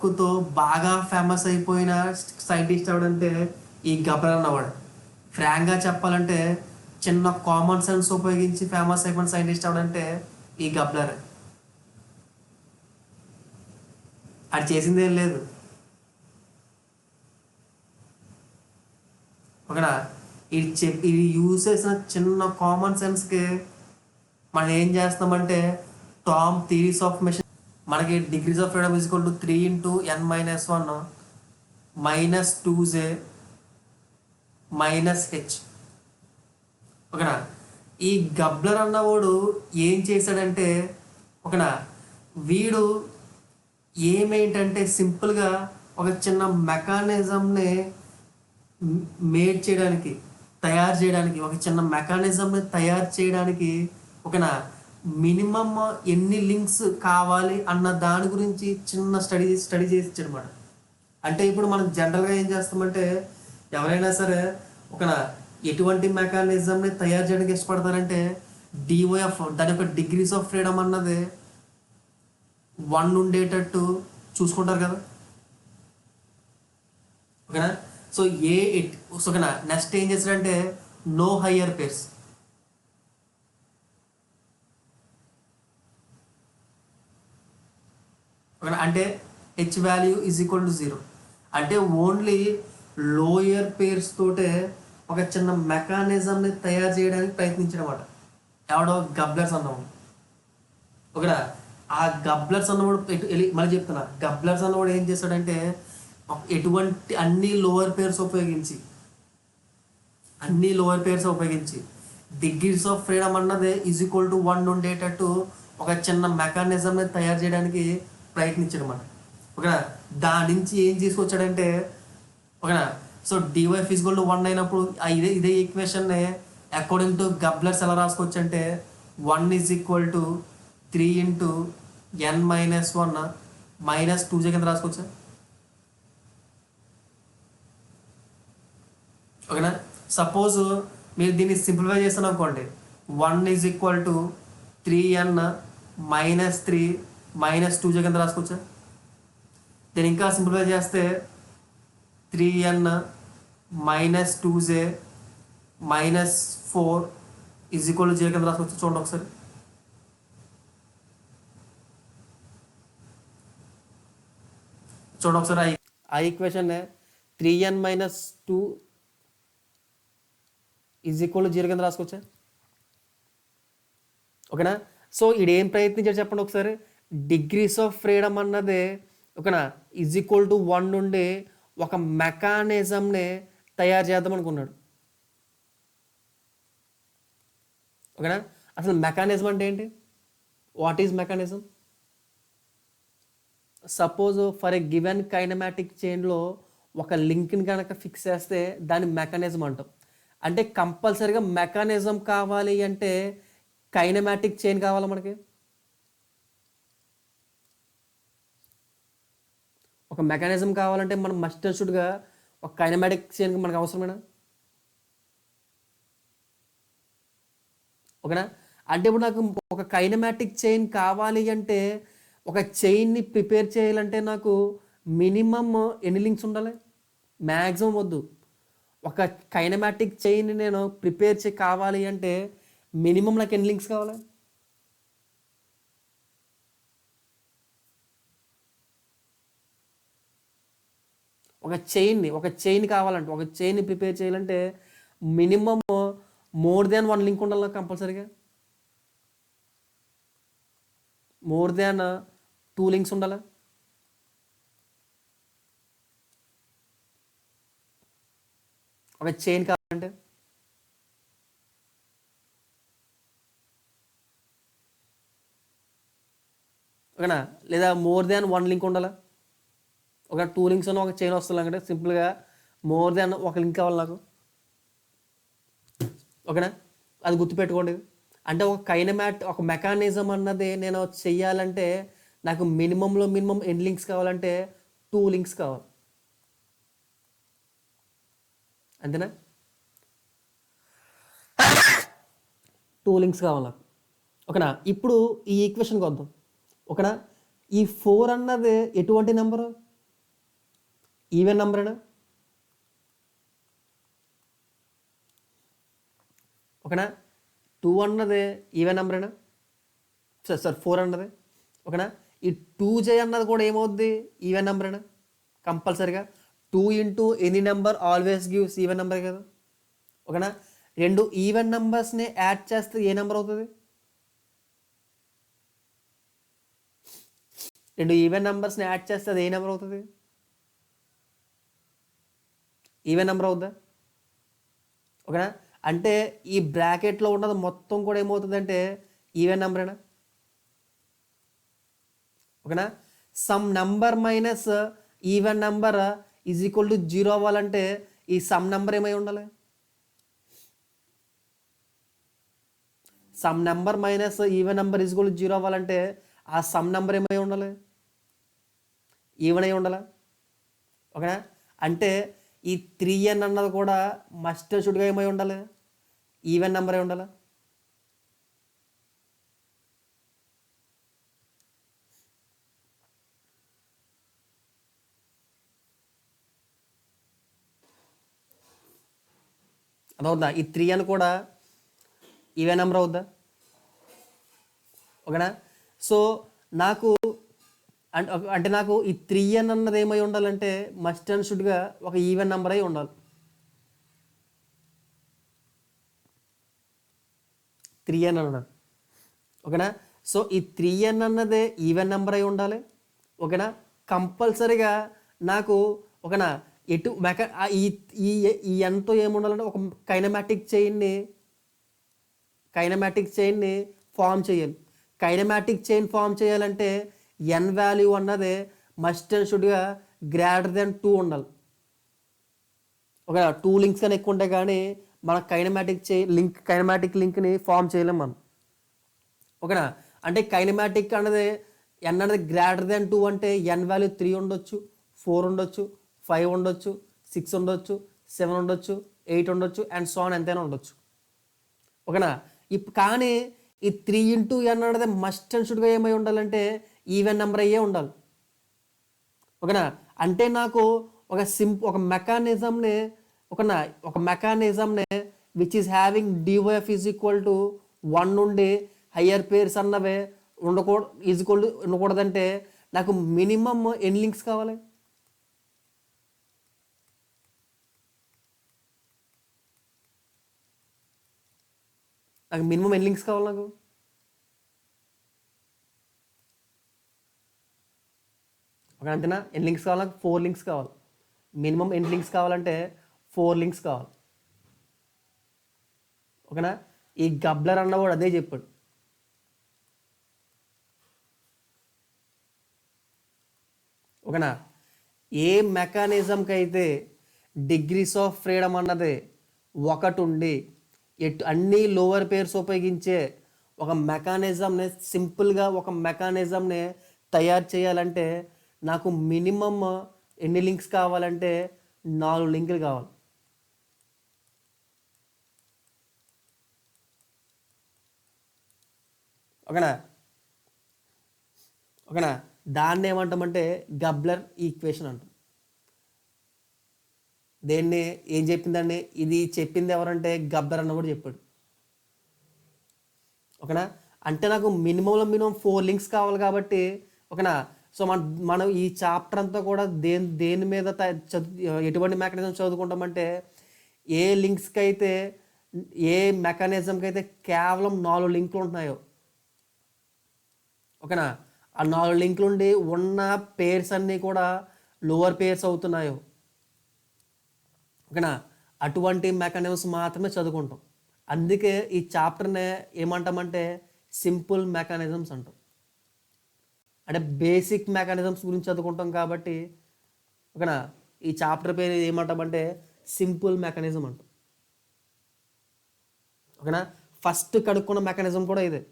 తో బాగా ఫేమస్ అయిపోయిన సైంటిస్ట్ ఎవడంటే ఈ గబ్లర్ అన్నవాడు. ఫ్రాంక్గా చెప్పాలంటే చిన్న కామన్ సెన్స్ ఉపయోగించి ఫేమస్ అయిపోయిన సైంటిస్ట్ ఎవడంటే ఈ గబ్లర్. అది చేసింది ఏం లేదు. ఓకేనా, ఇది యూజ్ చేసిన చిన్న కామన్ సెన్స్కి మనం ఏం చేస్తామంటే టామ్ థియరీస్ ఆఫ్ మెషిన్ మనకి degrees of freedom is equal to 3 × n-1 -2j -h. ఓకేనా, ఈ గబ్లర్ అన్నవాడు ఏం చేశాడంటే ఓకేనా, వీడు ఏమేంటంటే సింపుల్గా ఒక చిన్న మెకానిజంని తయారు చేయడానికి ఒక చిన్న మెకానిజంని తయారు చేయడానికి ఓకేనా, మినిమమ్ ఎన్ని లింక్స్ కావాలి అన్న దాని గురించి చిన్న స్టడీ చేసి ఇచ్చాడనమాట. అంటే ఇప్పుడు మనం జనరల్గా ఏం చేస్తామంటే ఎవరైనా సరే ఓకేనా ఎటువంటి మెకానిజంని తయారు చేయడానికి ఇష్టపడతారంటే డిఓఎఫ్ దాని యొక్క డిగ్రీస్ ఆఫ్ ఫ్రీడమ్ అన్నది 1 ఉండేటట్టు చూసుకుంటారు కదా. ఓకేనా, సో ఓకేనా నెక్స్ట్ ఏం చేస్తాడంటే నో హయ్యర్ పేర్స్. ఓకేనా, అంటే H value is equal to 0 అంటే ఓన్లీ లోయర్ పేర్స్ తోటే ఒక చిన్న మెకానిజంని తయారు చేయడానికి ప్రయత్నించడమాట ఎవడో గబ్లర్స్ అన్నవాడు. ఓకేనా, ఆ గబ్లర్స్ అన్నవాడు మళ్ళీ చెప్తున్నా, గబ్లర్స్ అన్నవాడు ఏం చేస్తాడంటే ఎటువంటి అన్ని లోవర్ పేర్స్ ఉపయోగించి డిగ్రీస్ ఆఫ్ ఫ్రీడమ్ అన్నది ఈజ్ ఈక్వల్ టు 1 ఉండేటట్టు ఒక చిన్న మెకానిజంని తయారు చేయడానికి ప్రయత్నించాడనమాట. ఓకేనా, దాని నుంచి ఏం తీసుకొచ్చాడంటే ఓకేనా, సో డివైఫ్ ఈజ్ ఈక్వల్ టు 1 అయినప్పుడు ఇదే ఈక్వేషన్ని అకార్డింగ్ టు గబ్లర్స్ ఎలా రాసుకోవచ్చు అంటే 1 is equal to 3 × n-1 -2j కింద రాసుకోవచ్చా. ఓకేనా, సపోజ్ మీరు దీన్ని సింప్లిఫై చేస్తాను అనుకోండి 1 is equal to 3n - 2j కింద రాసుకోవచ్చా. దీన్ని ఇంకా సింప్లిఫై చేస్తే 3n - 2j -4 is equal to j కింద రాసుకోవచ్చు. చూడండి ఒకసారి. ఆ equation 3n - 2 is equal to 0 కింద రాసుకోవచ్చా. ఓకేనా, సో ఇదేం ప్రయత్నించాడు చెప్పండి ఒకసారి. డిగ్రీస్ ఆఫ్ ఫ్రీడమ్ అన్నది ఓకేనా ఈజ్ ఈక్వల్ టు 1 నుండి ఒక మెకానిజంని తయారు చేద్దాం అనుకున్నాడు. ఓకేనా, అసలు మెకానిజం అంటే ఏంటి? What is mechanism? Suppose for a given kinematic చైన్లో ఒక లింక్ని కనుక ఫిక్స్ చేస్తే దాన్ని మెకానిజం అంటాం. అంటే కంపల్సరీగా మెకానిజం కావాలి అంటే కైనమాటిక్ చైన్ కావాలి మనకి. ఒక మెకానిజం కావాలంటే మనం మస్ట్ అండ్ షుడ్గా ఒక కైనమాటిక్ చైన్ మనకు అవసరమేనా? ఓకేనా, అంటే ఇప్పుడు నాకు ఒక కైనమాటిక్ చైన్ కావాలి అంటే ఒక చైన్ని ప్రిపేర్ చేయాలంటే నాకు మినిమమ్ ఎన్ని లింక్స్ ఉండాలి? మ్యాక్సిమం వద్దు, ఒక కైనమాటిక్ చైన్ని నేను ప్రిపేర్ కావాలి అంటే మినిమం నాకు ఎన్ని లింక్స్ కావాలి? ఒక చైన్ కావాలంటే ఒక చైన్ని ప్రిపేర్ చేయాలంటే మినిమమ్ మోర్ దాన్ 1 లింక్ ఉండాలి కంపల్సరీగా. మోర్ దాన్ 2 లింక్స్ ఉండాలి. ఒక చైన్ కావాలంటే ఓకేనా, లేదా మోర్ దాన్ 1 లింక్ ఉండాలా. ఒక 2 లింక్స్ ఉన్న ఒక చైన్ వస్తుంది అంటే సింపుల్గా మోర్ దాన్ ఒక లింక్ కావాలి నాకు. ఓకేనా, అది గుర్తుపెట్టుకోండి. అంటే ఒక మెకానిజం అన్నది నేను చెయ్యాలంటే నాకు మినిమంలో మినిమం ఎన్ని లింక్స్ కావాలంటే 2 లింక్స్ కావాలి. అంతేనా, 2 లింక్స్ కావాలి నాకు. ఓకేనా, ఇప్పుడు ఈ ఈక్వేషన్కి వద్దాం. ఓకేనా, ఈ 4 అన్నది ఎటువంటి నెంబరు? ఈవెన్ నెంబరేనా? ఓకేనా? 2 అన్నది ఈవెన్ నెంబరేనా? సార్ 4 అన్నది ఓకేనా? ఈ 2j అన్నది కూడా ఏమవుద్ది? ఈవెన్ నెంబరేనా కంపల్సరీగా? 2 into any number always gives even number కదా. ఓకేనా? రెండు ఈవెన్ నెంబర్స్ని యాడ్ చేస్తే ఏ నెంబర్ అవుతుంది? రెండు ఈవెన్ నెంబర్స్ని యాడ్ చేస్తే అది ఏ నెంబర్ అవుతుంది? ఈవెన్ నెంబర్ అవుద్దా? ఓకేనా? అంటే ఈ బ్రాకెట్లో ఉన్నది మొత్తం కూడా ఏమవుతుంది అంటే ఈవెన్ నెంబరేనా? ఓకేనా? Some number minus even number is equal to 0 అవ్వాలంటే ఈ సమ్ నెంబర్ ఏమై ఉండాలి? Some number minus even number is equal to 0 అవ్వాలంటే ఆ సమ్ నెంబర్ ఏమై ఉండాలి? ఈవెన్ అయి ఉండాలా? ఓకేనా? అంటే ఈ 3n అన్నది కూడా మస్ట్ షుడ్గా ఏమై ఉండాలి? ఈవెన్ నెంబర్ అయి ఉండాలా? అదవుద్దా? ఈ 3n కూడా ఈవెన్ నెంబర్ అవుద్దా? ఓకేనా? సో నాకు అంటే నాకు ఈ 3n అన్నది ఏమై ఉండాలంటే మస్ట్ అండ్ షుడ్గా ఒక ఈవెన్ నెంబర్ అయి ఉండాలి. 3n అన్నది ఓకేనా? సో ఈ 3n అన్నదే ఈవెన్ నెంబర్ అయి ఉండాలి. ఓకేనా? కంపల్సరీగా నాకు ఓకేనా ఎటు ఈ ఈ ఈ ఎంతో ఏముండాలంటే ఒక కైనమాటిక్ చైన్ని ఫామ్ చేయాలి. కైనమాటిక్ చైన్ ఫామ్ చేయాలంటే ఎన్ వాల్యూ అన్నది మస్ట్ అండ్ షుడ్గా గ్రేటర్ దెన్ 2 ఉండాలి. ఒక 2 లింక్స్ కానీ ఎక్కువ ఉంటే కానీ మన కైనమాటిక్ లింక్ని ఫామ్ చేయలేం మనం. ఓకేనా? అంటే కైనమాటిక్ అన్నది ఎన్ అనేది గ్రేటర్ దెన్ 2 అంటే ఎన్ వాల్యూ 3 ఉండొచ్చు, 4 ఉండొచ్చు, 5 ఉండొచ్చు, 6 ఉండొచ్చు, 7 ఉండొచ్చు, 8 ఉండొచ్చు అండ్ సో ఆన్ ఎంతైనా ఉండొచ్చు. ఓకేనా? కానీ ఈ 3 ఇంటూ ఎన్ అనేది మస్ట్ అండ్ షుడ్గా ఏమై ఉండాలంటే ఈవెన్ నెంబర్ అయ్యే ఉండాలి. ఓకేనా? అంటే నాకు ఒక మెకానిజంని ఒక మెకానిజంని which is having DYF is equal to 1 నుండి హయ్యర్ పేర్స్ అన్నవే ఉండకూడదంటే నాకు మినిమమ్ ఎన్ని లింక్స్ కావాలి? నాకు మినిమం ఎన్ని లింక్స్ కావాలి? నాకు ఒక అంతేనా? ఎన్ని లింక్స్ కావాలి? నాకు 4 లింక్స్ కావాలి. మినిమం ఎన్ని లింక్స్ కావాలంటే 4 లింక్స్ కావాలి. ఓకేనా? ఈ గబ్లర్ అన్నవాడు అదే చెప్పాడు. ఓకేనా? ఏ మెకానిజంకి అయితే డిగ్రీస్ ఆఫ్ ఫ్రీడమ్ అన్నది ఒకటి ఉండి అన్ని లోవర్ పేర్స్ ఉపయోగించే ఒక మెకానిజంని సింపుల్గా ఒక మెకానిజంని తయారు చేయాలంటే నాకు మినిమమ్ ఎన్ని లింక్స్ కావాలంటే 4 లింకులు కావాలి. ఓకేనా? ఓకేనా? దాన్ని ఏమంటామంటే గబ్లర్ ఈక్వేషన్ అంటాం. దేన్ని ఏం చెప్పిందండి? ఇది చెప్పింది ఎవరంటే గబ్లర్ అన్న కూడా చెప్పాడు. ఓకేనా? అంటే నాకు మినిమం 4 లింక్స్ కావాలి కాబట్టి ఓకేనా? సో మనం ఈ చాప్టర్ అంతా కూడా దేని మీద ఎటువంటి మెకానిజం చదువుకుంటామంటే ఏ లింక్స్కి అయితే ఏ మెకానిజంకి అయితే కేవలం 4 లింకులు ఉంటున్నాయో ఓకేనా? ఆ 4 లింకులు ఉండి ఉన్న పేర్స్ అన్నీ కూడా లోవర్ పేర్స్ అవుతున్నాయో ఓకేనా? అటువంటి మెకానిజమ్స్ మాత్రమే చదువుకుంటాం. అందుకే ఈ చాప్టర్నే ఏమంటామంటే సింపుల్ మెకానిజమ్స్ అంటాం. అంటే బేసిక్ మెకానిజమ్స్ గురించి చదువుకుంటాం కాబట్టి ఓకేనా? ఈ చాప్టర్ పేరు ఏమంటామంటే సింపుల్ మెకానిజం అంటాం. ఓకేనా? ఫస్ట్ కనుక్కున్న మెకానిజం కూడా ఇదే.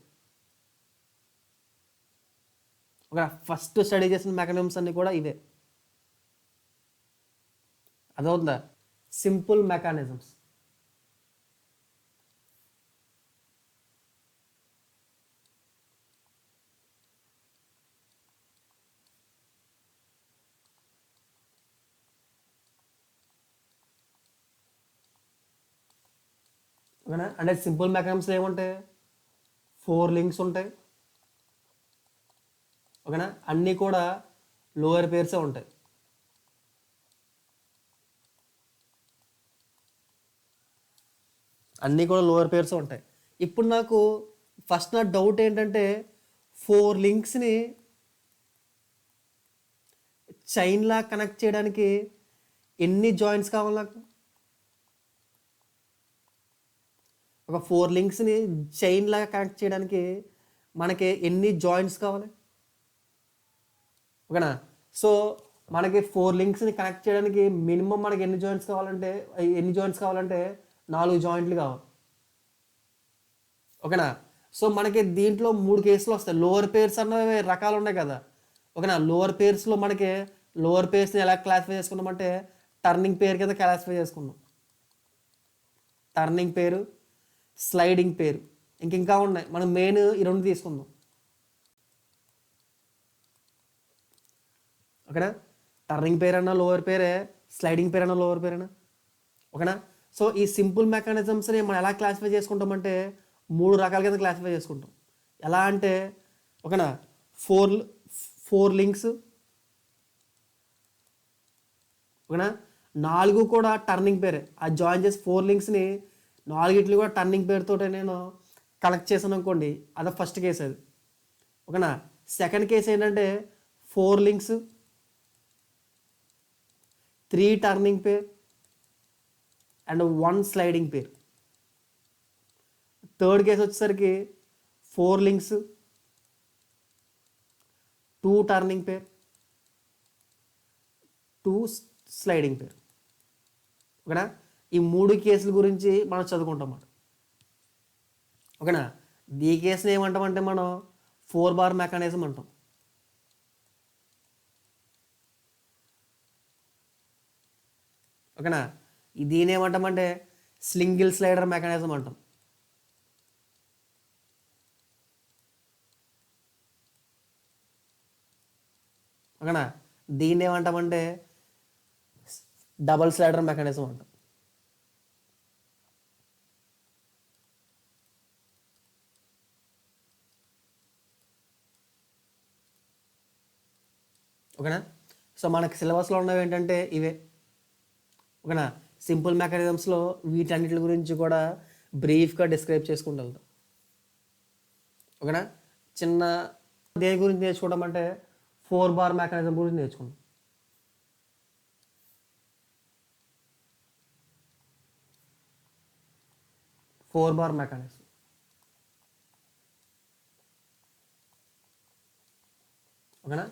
ఓకేనా? ఫస్ట్ స్టడీ చేసిన మెకానిజమ్స్ అన్నీ కూడా ఇదే. అదవుతుందా? Simple mechanisms. ఓకేనా. అంటే సింపుల్ మెకానిజమ్స్ ఏముంటాయి, 4 లింక్స్ ఉంటాయి. ఓకేనా, అన్నీ కూడా లోయర్ పేర్సే ఉంటాయి. అన్నీ కూడా లోయర్ పేర్సే ఉంటాయి. ఇప్పుడు నాకు ఫస్ట్ నా డౌట్ ఏంటంటే 4 లింక్స్ని చైన్లా కనెక్ట్ చేయడానికి ఎన్ని జాయింట్స్ కావాలి నాకు? ఒక 4 లింక్స్ని చైన్ లాగా కనెక్ట్ చేయడానికి మనకి ఎన్ని జాయింట్స్ కావాలి? ఓకేనా. సో మనకి 4 లింక్స్ని కనెక్ట్ చేయడానికి మినిమం మనకి ఎన్ని జాయింట్స్ కావాలంటే 4 జాయింట్లు కావాలి. ఓకేనా. సో మనకి దీంట్లో 3 కేసులు వస్తాయి. లోవర్ పేర్స్ అన్నవి రకాలు ఉన్నాయి కదా. ఓకేనా. లోవర్ పేర్స్లో మనకి లోవర్ పేర్స్ని ఎలా క్లాసిఫై చేసుకున్నామంటే టర్నింగ్ పేర్ కింద క్లాసిఫై చేసుకున్నాం. టర్నింగ్ పేరు, స్లైడింగ్ పేరు, ఇంకా ఉన్నాయి. మనం మెయిన్ ఈ 2 తీసుకుందాం. ఓకేనా. టర్నింగ్ పేర్ అన్న లోవర్ పేరే, స్లైడింగ్ పేర్ అన్న లోవర్ పేరేనా. ఓకేనా. సో ఈ సింపుల్ మెకానిజమ్స్ని మనం ఎలా క్లాసిఫై చేసుకుంటామంటే 3 రకాల కింద క్లాసిఫై చేసుకుంటాం. ఎలా అంటే ఓకేనా, 4 లింక్స్. ఓకేనా, 4 కూడా టర్నింగ్ పేరే. ఆ జాయిన్ చేసి 4 లింక్స్ని 4 కూడా టర్నింగ్ పేరుతో నేను కనెక్ట్ చేశాను అనుకోండి, అది ఫస్ట్ కేసు అది. ఓకేనా. సెకండ్ కేసు ఏంటంటే 4 links, 3 turning pair and 1 sliding pair. Third case వచ్చేసరికి 4 లింక్స్, 2 టర్నింగ్ పేర్, 2 స్లైడింగ్ పేర్. ఓకేనా. ఈ 3 కేసుల గురించి మనం చదువుకుంటాం అన్నమాట. ఓకేనా. ఈ కేసుని ఏమంటామంటే మనం 4 బార్ మెకానిజం అంటాం. ఓకేనా. దీని ఏమంటామంటే స్లింగిల్ స్లైడర్ మెకానిజం అంటాం. ఓకేనా. దీన్ని ఏమంటామంటే డబల్ స్లైడర్ మెకానిజం అంటాం. ఓకేనా. సో మనకి సిలబస్లో ఉన్నవి ఏంటంటే ఇవే. ఓకేనా. సింపుల్ మెకానిజమ్స్లో వీటన్నిటి గురించి కూడా బ్రీఫ్గా డిస్క్రైబ్ చేసుకుంటూ వెళ్తాం. ఓకేనా. చిన్న దేని గురించి నేర్చుకోవడం అంటే 4 బార్ మెకానిజం గురించి నేర్చుకుంటాం. 4 బార్ మెకానిజం. ఓకేనా.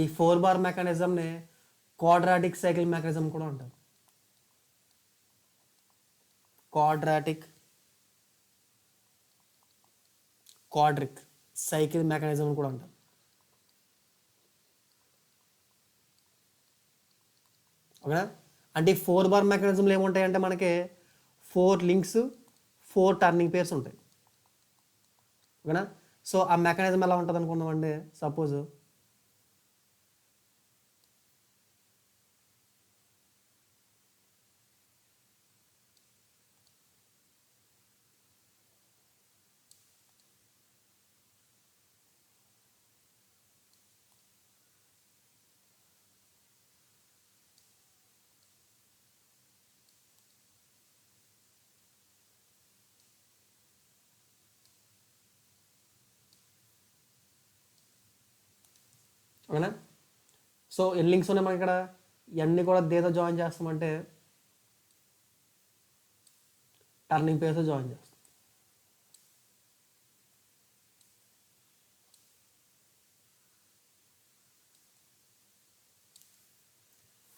ఈ 4 బార్ మెకానిజంని క్వాడ్రాటిక్ సైకిల్ మెకానిజం కూడా అంటారు. క్వాడ్రిక్ సైకిల్ మెకానిజం కూడా అంటారు. ఓకేనా. అంటే ఈ 4 బార్ మెకానిజంలో ఏముంటాయంటే మనకి 4 లింక్స్, 4 టర్నింగ్ పేర్స్ ఉంటాయి. ఓకేనా. సో ఆ మెకానిజం ఎలా ఉంటుంది అనుకున్నామంటే సపోజ్ ఓకేనా. సో ఎన్ని లింక్స్ ఉన్నాయి మనకి ఇక్కడ, ఇవన్నీ కూడా దేతో జాయిన్ చేస్తామంటే టర్నింగ్ పేర్తో జాయిన్ చేస్తాం.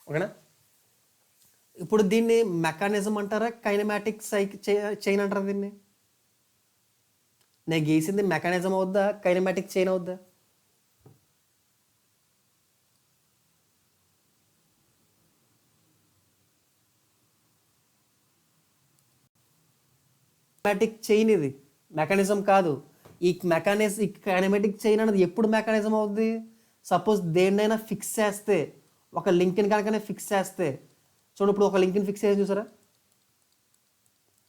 ఓకేనా. ఇప్పుడు దీన్ని మెకానిజం అంటారా, కైనమాటిక్ చైన్ అంటారా? దీన్ని నేను గీసింది మెకానిజం అవుద్దా, కైనమాటిక్ చైన్ అవుద్దా? కైనమాటిక్ చైన్ ఇది, మెకానిజం కాదు. ఈ కైనమాటిక్ చైన్ అనేది ఎప్పుడు మెకానిజం అవుద్ది? సపోజ్ దేన్నైనా ఫిక్స్ చేస్తే, ఒక లింక్ని కనుకనే ఫిక్స్ చేస్తే, చూడండి ఇప్పుడు ఒక లింక్ని ఫిక్స్ చేసి చూసారా,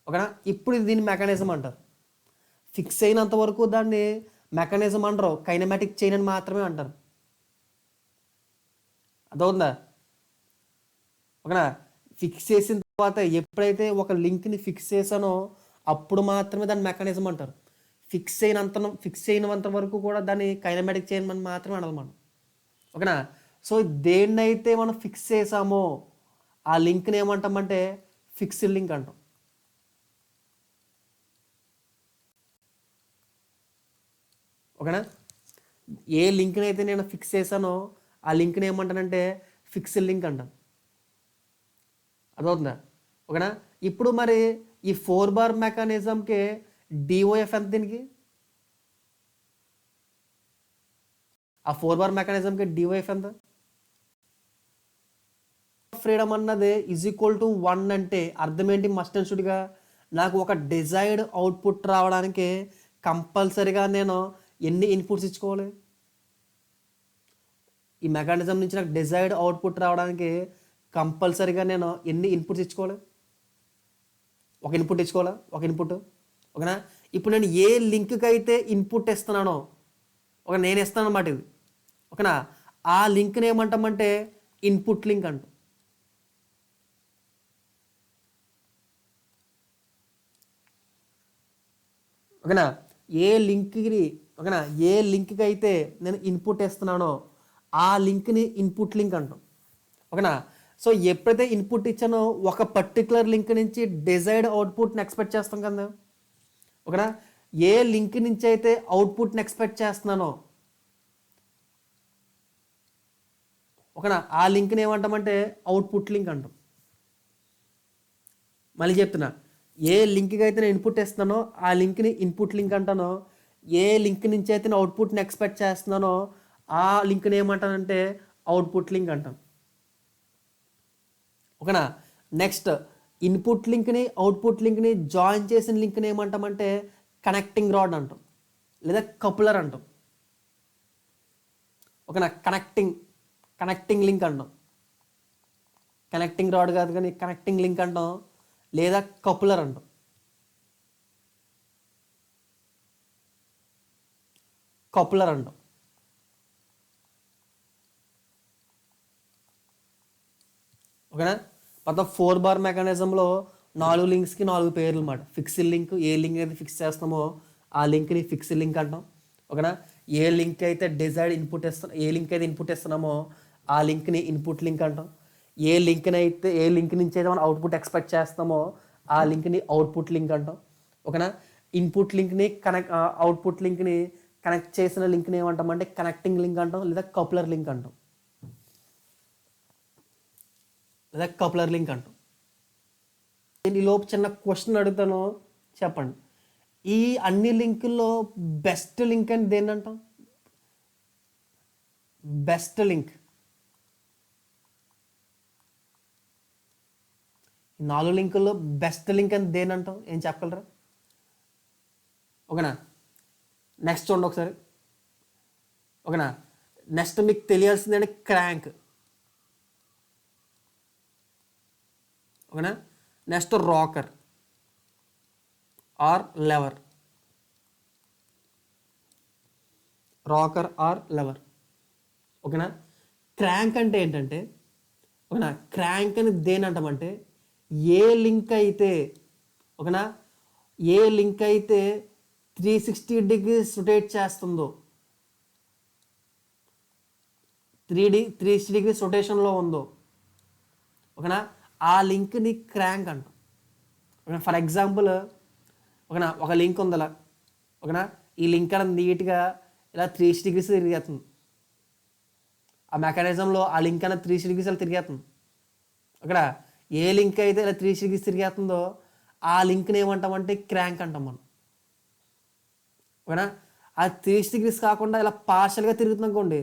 ఓకేనా. ఇప్పుడు దీని మెకానిజం అంటారు. ఫిక్స్ అయినంత వరకు దాన్ని మెకానిజం అంటారు, కైనమాటిక్ చైన్ అని మాత్రమే అంటారు. అదవుతుందా? ఓకేనా. ఫిక్స్ చేసిన తర్వాత ఎప్పుడైతే ఒక లింక్ని ఫిక్స్ చేశానో అప్పుడు మాత్రమే దాన్ని మెకానిజం అంటారు. ఫిక్స్ అయినంత వరకు కూడా దాన్ని కైనమాటిక్ చైన్ అని మాత్రమే అనాలి మనం. ఓకేనా. సో దేన్నైతే మనం ఫిక్స్ చేసామో ఆ లింక్ని ఏమంటామంటే ఫిక్స్డ్ లింక్ అంటాం. ఓకేనా. ఏ లింక్ని అయితే నేను ఫిక్స్ చేశానో ఆ లింక్ని ఏమంటానంటే ఫిక్స్డ్ లింక్ అంటాను. అదవుతుందా? ఓకేనా. ఇప్పుడు మరి ఈ 4 బార్ మెకానిజంకి డిఓఎఫ్ ఎంత? దీనికి ఆ 4 బార్ మెకానిజంకి డిఓఎఫ్ ఎంత? ఫ్రీడమ్ అన్నది =1 అంటే అర్థం ఏంటి? మస్ట్ అండ్ షుడ్గా నాకు ఒక డిజైర్డ్ అవుట్పుట్ రావడానికి కంపల్సరీగా నేను ఎన్ని ఇన్పుట్స్ ఇచ్చుకోవాలి? ఈ మెకానిజం నుంచి నాకు డిజైర్డ్ అవుట్పుట్ రావడానికి కంపల్సరీగా నేను ఎన్ని ఇన్పుట్స్ ఇచ్చుకోవాలి? ఒక ఇన్పుట్ ఇచ్చుకోవాలా? ఒక ఇన్పుట్. ఓకేనా. ఇప్పుడు నేను ఏ లింక్కి అయితే ఇన్పుట్ ఇస్తున్నానో నేను ఇస్తాను అన్నమాట ఇది. ఓకేనా. ఆ లింక్ని ఏమంటామంటే ఇన్పుట్ లింక్ అంటాం. ఓకేనా. ఏ లింక్కి ఓకేనా ఏ లింక్కి అయితే నేను ఇన్పుట్ ఇస్తున్నానో ఆ లింక్ని ఇన్పుట్ లింక్ అంటాం. ఓకేనా. సో ఎప్పుడైతే ఇన్పుట్ ఇచ్చానో ఒక పర్టికులర్ లింక్ నుంచి డిజైర్డ్ అవుట్పుట్ని ఎక్స్పెక్ట్ చేస్తాం కదా. ఓకేనా. ఏ లింక్ నుంచి అయితే అవుట్పుట్ని ఎక్స్పెక్ట్ చేస్తున్నానో ఓకేనా ఆ లింక్ని ఏమంటామంటే అవుట్పుట్ లింక్ అంటాం. మళ్ళీ చెప్తున్నా, ఏ లింక్కి అయితే నేను ఇన్పుట్ ఇస్తున్నానో ఆ లింక్ని ఇన్పుట్ లింక్ అంటానో, ఏ లింక్ నుంచి అయితే నేను అవుట్పుట్ని ఎక్స్పెక్ట్ చేస్తున్నానో ఆ లింక్ని ఏమంటానంటే అవుట్పుట్ లింక్ అంటాం. ఓకేనా. నెక్స్ట్ ఇన్పుట్ లింక్ని అవుట్పుట్ లింక్ని జాయిన్ చేసిన లింక్ని ఏమంటామంటే కనెక్టింగ్ రాడ్ అంటాం లేదా కపులర్ అంటాం. ఓకేనా. కనెక్టింగ్ లింక్ అంటాం. కనెక్టింగ్ రాడ్ కాదు కానీ కనెక్టింగ్ లింక్ అంటాం లేదా కపులర్ అంటాం. కపులర్ అంటాం. ఓకేనా. మొత్తం 4 బార్ మెకానిజంలో 4 లింక్స్కి 4 పేర్లు అన్నమాట. ఫిక్స్డ్ లింక్, ఏ లింక్ అయితే ఫిక్స్ చేస్తామో ఆ లింక్ని ఫిక్స్డ్ లింక్ అంటాం. ఓకేనా. ఏ లింక్ అయితే డిజైర్డ్ ఇన్పుట్ ఏ లింక్ అయితే ఇన్పుట్ ఇస్తున్నామో ఆ లింక్ని ఇన్పుట్ లింక్ అంటాం. ఏ లింక్ నుంచి అయితే మనం అవుట్పుట్ ఎక్స్పెక్ట్ చేస్తామో ఆ లింక్ని అవుట్పుట్ లింక్ అంటాం. ఓకేనా. ఇన్పుట్ లింక్ని అవుట్పుట్ లింక్ని కనెక్ట్ చేసిన లింక్ని ఏమంటాం అంటే కనెక్టింగ్ లింక్ అంటాం లేదా కపులర్ లింక్ అంటాం. లేదా కపులర్ లింక్ అంటాం. నేను ఈలోపు చిన్న క్వశ్చన్ అడుగుతాను, చెప్పండి. ఈ అన్ని లింకుల్లో బెస్ట్ లింక్ అని దేన్ని అంటాం? బెస్ట్ లింక్ 4 లింకుల్లో బెస్ట్ లింక్ అని దేని అంటాం? ఏం చెప్పగలరా? ఓకేనా. నెక్స్ట్ చూడండి ఒకసారి. ఓకేనా. నెక్స్ట్ మీకు తెలియాల్సింది అంటే క్రాంక్. ఓకేనా. Next rocker or lever. ఓకేనా. క్రాంక్ అంటే ఏంటంటే ఓకేనా క్రాంక్ అని దేని అంటామంటే ఏ లింక్ అయితే ఓకేనా 360 డిగ్రీస్ రొటేట్ చేస్తుందో 360 డిగ్రీస్ రొటేషన్లో ఉందో ఓకేనా ఆ లింక్ని క్రాంక్ అంటాం. ఓకేనా. ఫర్ ఎగ్జాంపుల్ ఓకేనా ఒక లింక్ ఉంది అలా ఓకేనా ఈ లింక్ అనేది నీట్గా ఇలా 360 డిగ్రీస్ తిరిగేస్తుంది. ఆ మెకానిజంలో ఆ లింక్ అనేది 360 డిగ్రీస్ అలా తిరిగేస్తుంది. అక్కడ ఏ లింక్ అయితే ఇలా 360 డిగ్రీస్ తిరిగేస్తుందో ఆ లింక్ని ఏమంటామంటే క్రాంక్ అంటాం మనం. ఓకేనా. ఆ 360 డిగ్రీస్ కాకుండా ఇలా పార్షల్గా తిరుగుతుంది అనుకోండి,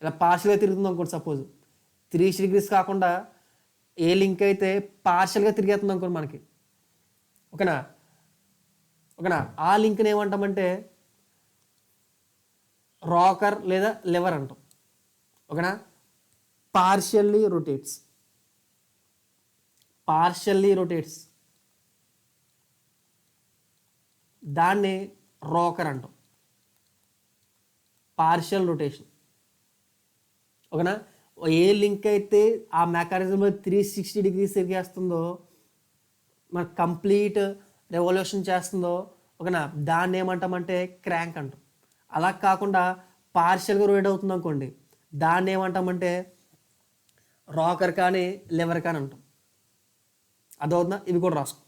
ఇలా పార్షల్గా తిరుగుతుంది అనుకోండి. సపోజ్ 360 డిగ్రీస్ కాకుండా ఏ లింక్ అయితే పార్షల్గా తిరిగేస్తుంది అనుకోండి మనకి. ఓకేనా. ఆ లింక్ని ఏమంటామంటే రాకర్ లేదా లెవర్ అంటాం. ఓకేనా. Partially rotates. పార్షల్లీ రొటేట్స్, దాన్ని రోకర్ అంటాం. Partial rotation. ఓకేనా? ఏ లింక్ అయితే ఆ మెకానిజం 360 degrees తిరిగేస్తుందో, మనకు కంప్లీట్ రెవల్యూషన్ చేస్తుందో, ఓకేనా, దాన్ని ఏమంటామంటే క్రాంక్ అంటాం. అలా కాకుండా పార్షియల్గా రొటేట్ అవుతుంది అనుకోండి, దాన్ని ఏమంటామంటే రాకర్ కానీ లివర్ కానీ అంటాం. అదవుతుందా? ఇవి కూడా రాసుకో.